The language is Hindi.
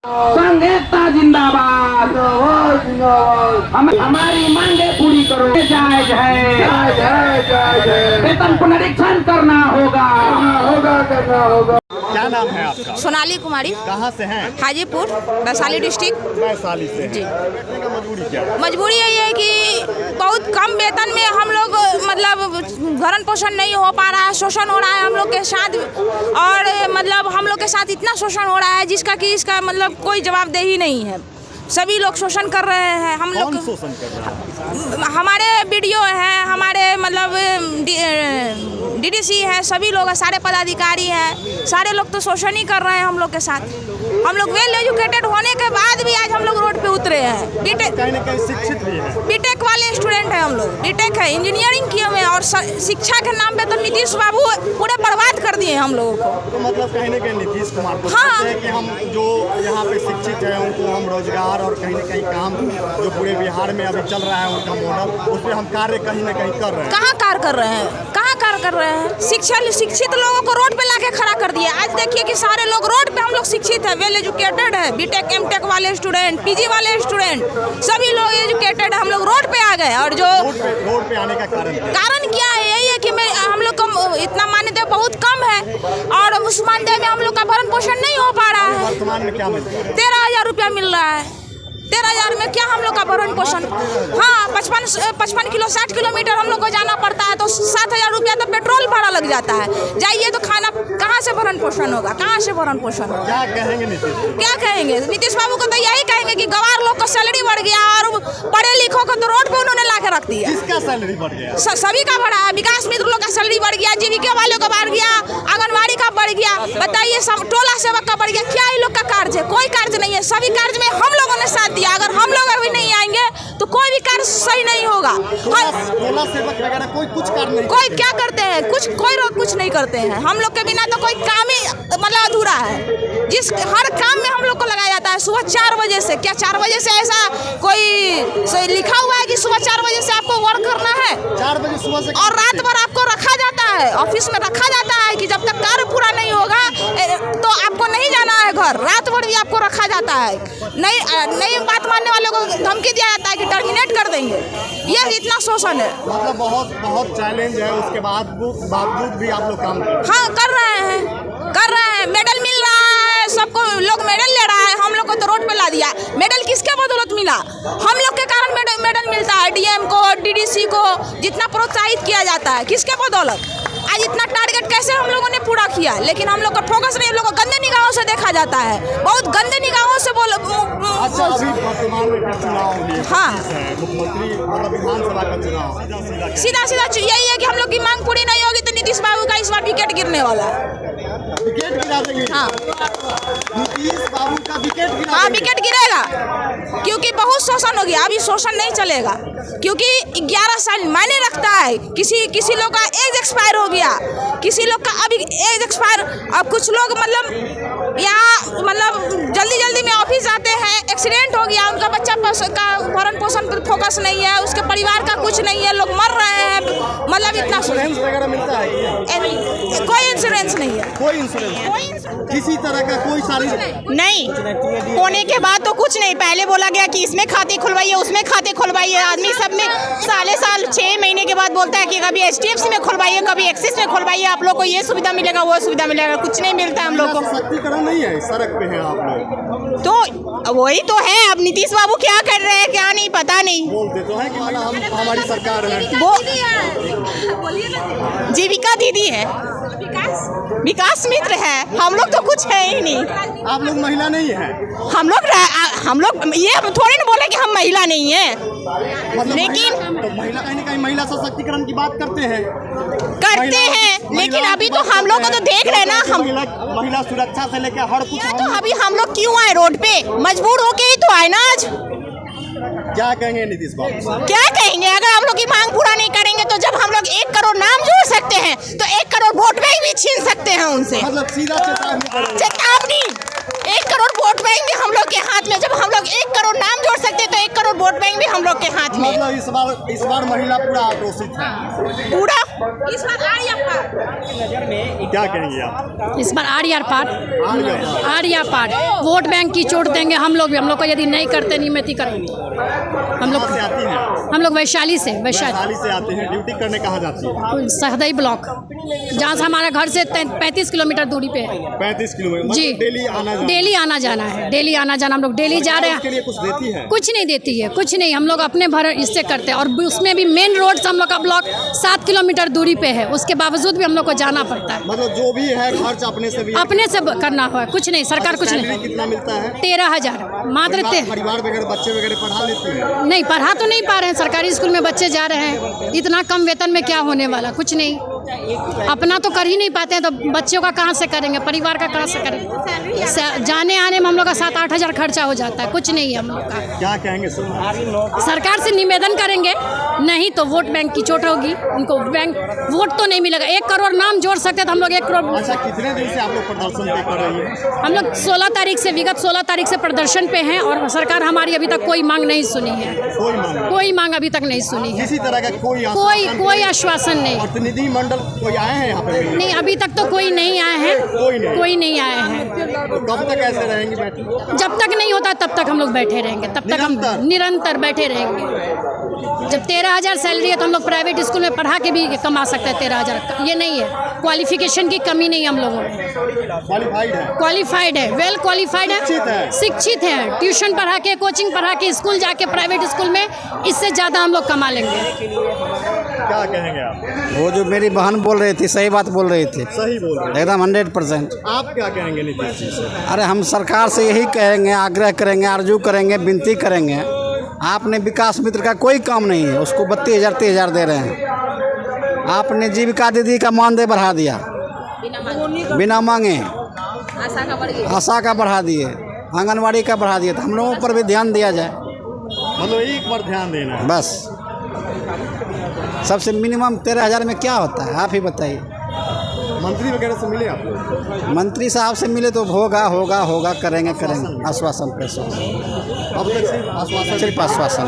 संघ एकता जिंदाबाद, हमारी मांगे पूरी करो। जायज है, वेतन पुनरीक्षण करना होगा। क्या नाम है आपका? सोनाली कुमारी। कहाँ से हैं? हाजीपुर, वैशाली डिस्ट्रिक्ट। वैशाली से जी। मजबूरी क्या है? मजबूरी यही है कि बहुत कम वेतन में हम लोग मतलब भरण पोषण नहीं हो पा रहा है, शोषण हो रहा है हम लोग के साथ। और मतलब हम लोग के साथ इतना शोषण हो रहा है जिसका कि इसका मतलब कोई जवाबदेही नहीं है। सभी लोग शोषण कर रहे हैं। हम लोग शोषण कर रहे हैं? हमारे वीडियो हैं, हमारे मतलब डीडीसी है, सभी लोग सारे पदाधिकारी हैं, सारे लोग तो शोषण ही कर रहे हैं हम लोग के साथ। हम लोग वेल एजुकेटेड होने के बाद भी आज हम लोग रोड पे उतरे हैं। बीटेक कहीं न कहीं शिक्षित भी है। बीटेक वाले स्टूडेंट हैं हम लोग। बीटेक है, इंजीनियरिंग किए हुए हैं और शिक्षा के नाम पे तो नीतीश बाबू पूरे बर्बाद कर दिए हम लोगों को। तो मतलब कहीं न कहीं नीतीश कुमार को हाँ। चाहते हैं कि हम जो यहाँ पे शिक्षित हैं उनको हम रोजगार और कहीं न कहीं काम जो पूरे बिहार में अभी चल रहा है उनका मॉडल, उस पर हम कार्य कहीं न कहीं कर रहे हैं। कहाँ कार्य कर रहे हैं? कहाँ कार्य कर रहे हैं? शिक्षित लोगों को रोड पे लाके खड़ा कर दिया। आज देखिए कि सारे लोग रोड पे, हम लोग शिक्षित है, वेल एजुकेटेड है, बीटेक एमटेक वाले स्टूडेंट, पीजी वाले स्टूडेंट, सभी लोग एजुकेटेड, हम लोग रोड पे आ गए। और जो रोड पे आने का कारण क्या है? यही है कि हम लोग को इतना मान्यता बहुत कम है और उस मानदेय में हम लोग का भरण पोषण नहीं हो पा रहा है। वर्तमान में क्या मिलता है? 13,000 रुपया मिल रहा है। 13,000 में क्या हम लोग का भरण पोषण? हाँ, 55 किलो 60 किलोमीटर हम लोग को जाना पड़ता है तो 7,000 रुपया तो पेट्रोल भाड़ा लग जाता है। जाइए तो खाना कहाँ से भरण पोषण होगा? कहाँ से भरण पोषण होगा? क्या कहेंगे नीतीश? क्या कहेंगे नीतीश बाबू को? तो यही कहेंगे कि गवार लोग का सैलरी बढ़ गया और पढ़े लिखों को तो रोड पे उन्होंने ला के रख दिया। किसका सैलरी बढ़ गया? सभी का बढ़ा है। विकास मित्र लोग का सैलरी बढ़ गया, जीविका वालों का बढ़ गया, आंगनबाड़ी का बढ़ गया। बताइए, टोला सेवक का बढ़ गया। क्या इन लोग का कार्य है? कोई कार्य नहीं है। सभी कार्य में हम लोगों ने साथ दिया। अगर हम लोग अभी नहीं आएंगे तो कोई भी कार्य सही नहीं होगा। टोला सेवक वगैरह कोई कुछ कार्य नहीं, कोई क्या करते हैं? कुछ नहीं करते हैं। हम लोग के बिना तो कोई काम ही मतलब अधूरा है। जिस हर काम में हम लोग को लगाया जाता है सुबह 4 बजे से। क्या 4 बजे से ऐसा कोई लिखा हुआ है कि सुबह 4 बजे से आपको वर्क करना है? 4 बजे सुबह से और रात भर आपको रखा जाता है, ऑफिस में रखा जाता है कि जब तक कार्य पूरा नहीं होगा तो आपको नहीं जाना है घर। रात भर भी आपको रखा जाता है। नई बात मानने वालों को धमकी दिया जाता है कि टर्मिनेट कर देंगे। ये इतना शोषण है। मतलब बहुत चैलेंज है। उसके बावजूद भी आप लोग काम कर रहे हैं। हाँ, कर रहे हैं। मेडल मिल रहा है, सबको लोग मेडल ले रहा है। हम लोग को तो रोड पे ला दिया। मेडल किसके बदौलत मिला? हम लोग के कारण मेडल मिलता है। डीएम को, डीडीसी को जितना प्रोत्साहित किया जाता है, किसके बदौलत? आज इतना टारगेट कैसे हम लोगों ने पूरा किया? लेकिन हम लोग का फोकस नहीं, हम लोग को गंदे निगाहों से देखा जाता है। बहुत गंदे निगाहों से अच्छा, अभी वर्तमान में चुनाव है। हाँ, मुख्यमंत्री मतलब विधानसभा का चुनाव सीधा यही है कि हम लोग की मांग पूरी नहीं होगी तो नीतीश बाबू का इस बार विकेट गिरने वाला है। विकेट गिरा देंगे? हाँ, नीतीश बाबू का विकेट गिरा। हाँ, विकेट गिरेगा क्योंकि बहुत शोषण हो गया। अभी शोषण नहीं चलेगा क्योंकि 11 साल मायने रखता है। किसी लोग का एज एक्सपायर हो गया, किसी लोग का अभी एज एक्सपायर। अब कुछ लोग मतलब यहाँ मतलब जल्दी में ऑफिस आते हैं, एक्सीडेंट हो गया, उनका बच्चा का भरण पोषण पर फोकस नहीं है, उसके परिवार का कुछ नहीं है, लोग मर रहे हैं। मतलब इतना इंश्योरेंस वगैरह मिलता है? कोई इंश्योरेंस नहीं है। कोई इंश्योरेंस किसी तरह का कोई सारी नहीं होने के बाद तो कुछ नहीं। पहले बोला गया कि इसमें खाते खुलवाइए, उसमें खाते खुलवाइए। आदमी सब में साल 6 महीने के बाद बोलता है कि कभी HDFC में खुलवाइए, कभी एक्सिस में खुलवाइए, आप लोग को ये सुविधा मिलेगा, वो सुविधा मिलेगा। कुछ नहीं मिलता हम लोग को। सशक्तिकरण नहीं है, सड़क पे है आप लोग। तो वही तो है। अब नीतीश बाबू क्या कर रहे हैं क्या नहीं पता नहीं। बोलते तो है कि हमारी सरकार है। वो जीविका दीदी है, विकास मित्र है। हम लोग तो कुछ है ही नहीं। आप लोग महिला नहीं है? हम लोग ये थोड़ी ना बोले कि हम महिला नहीं है। मतलब लेकिन तो महिला कहीं न कहीं महिला सशक्तिकरण की बात करते हैं। लेकिन अभी तो हम लोग को तो देख रहे हैं ना। हम महिला सुरक्षा से लेकर हर कुछ। तो अभी हम लोग क्यों आए रोड पे? मजबूर होके ही तो आए ना आज। क्या कहेंगे नीतीश बाबू? क्या कहेंगे? अगर हम लोग की मांग पूरा नहीं करेंगे तो जब हम लोग 1 करोड़ नाम जोड़ सकते हैं तो 1 करोड़ वोट बैंक भी छीन सकते हैं उनसे। मतलब सीधा चेतावनी। 1 करोड़ वोट बैंक भी हम लोग के हाथ में। जब हम लोग 1 करोड़ नाम जोड़ सकते हैं तो 1 करोड़ वोट बैंक भी हम लोग के हाथ में। मतलब इस बार महिला पूरा आक्रोशित है। पूरा इस बार क्या कहेंगे आप? इस बार आर्या पार वोट बैंक की चोट देंगे हम लोग भी। हम लोग को यदि नहीं करते नियमित करेंगे हम लोग वैशाली से से आते हैं। ड्यूटी करने कहाँ जाती है? सहदई ब्लॉक, जहाँ से हमारे घर से 35 किलोमीटर दूरी पे है। 35 किलोमीटर जी, डेली आना जाना है। डेली आना जाना हम लोग डेली जा रहे हैं। लिए कुछ देती है? कुछ नहीं देती है, कुछ नहीं। हम लोग अपने भर इससे करते हैं और उसमें भी मेन रोड से हम लोग का ब्लॉक 7 किलोमीटर दूरी पे है। उसके बावजूद भी हम लोग को जाना पड़ता है। मतलब जो भी है खर्च अपने से करना हुआ, कुछ नहीं। सरकार कुछ नहीं। कितना मिलता है? 13,000 मात्र। परिवार वगैरह बच्चे वगैरह पढ़ा लेते हैं? नहीं, पढ़ा तो नहीं पा रहे हैं। सरकारी स्कूल में बच्चे जा रहे हैं। इतना कम वेतन में क्या होने वाला, कुछ नहीं। अपना तो कर ही नहीं पाते हैं तो बच्चों का कहाँ से करेंगे, परिवार का कहाँ से करेंगे। जाने आने में हम लोग का 7-8 हज़ार खर्चा हो जाता है। कुछ नहीं है हम लोग का। क्या कहेंगे सरकार से निवेदन करेंगे, नहीं तो वोट बैंक की चोट होगी। उनको बैंक वोट तो नहीं मिलेगा। 1 करोड़ नाम जोड़ सकते तो हम लोग 1 करोड़। अच्छा, कितने दिन से आप लोग प्रदर्शन पे कर रही हैं? हम लोग 16 तारीख से, विगत 16 तारीख से प्रदर्शन पे हैं और सरकार हमारी अभी तक कोई मांग नहीं सुनी है। कोई मांग अभी तक नहीं सुनी है। किसी तरह का कोई आश्वासन नहीं। प्रतिनिधि मंडल कोई आए हैं यहाँ पे? नहीं, अभी तक तो कोई नहीं आए हैं। कोई नहीं आए हैं। कब तक ऐसे रहेंगे बैठे? जब तक नहीं होता तब तक हम लोग बैठे रहेंगे। तब तक हम निरंतर बैठे रहेंगे। जब 13,000 सैलरी है तो हम लोग प्राइवेट स्कूल में पढ़ा के भी कमा सकते हैं। 13,000 ये नहीं है। क्वालिफिकेशन की कमी नहीं हम लोगों में। क्वालिफाइड है, वेल क्वालिफाइड है, शिक्षित है। ट्यूशन पढ़ा के, कोचिंग पढ़ा के, स्कूल जाके प्राइवेट स्कूल में इससे ज़्यादा हम लोग कमा लेंगे। क्या कहेंगे आप? वो जो मेरी बहन बोल रही थी सही बात बोल रही थी। सही बोल रहे हैं एकदम 100%। आप क्या कहेंगे नीतीश जी से? अरे हम सरकार से यही कहेंगे, आग्रह करेंगे, आरजू करेंगे, विनती करेंगे। आपने विकास मित्र का कोई काम नहीं है, उसको 32,000 30,000 दे रहे हैं। आपने जीविका दीदी का मानदेय बढ़ा दिया बिना मांगे। आशा का बढ़ा दिए, आंगनवाड़ी का बढ़ा दिए। तो हम लोगों पर भी ध्यान दिया जाए। मतलब एक बार ध्यान देना है बस। सबसे मिनिमम 13,000 में क्या होता है, आप ही बताइए। मंत्री वगैरह से मिले आप लोग? मंत्री साहब से मिले तो होगा करेंगे। आश्वासन पे अब तक सिर्फ आश्वासन। सिर्फ आश्वासन।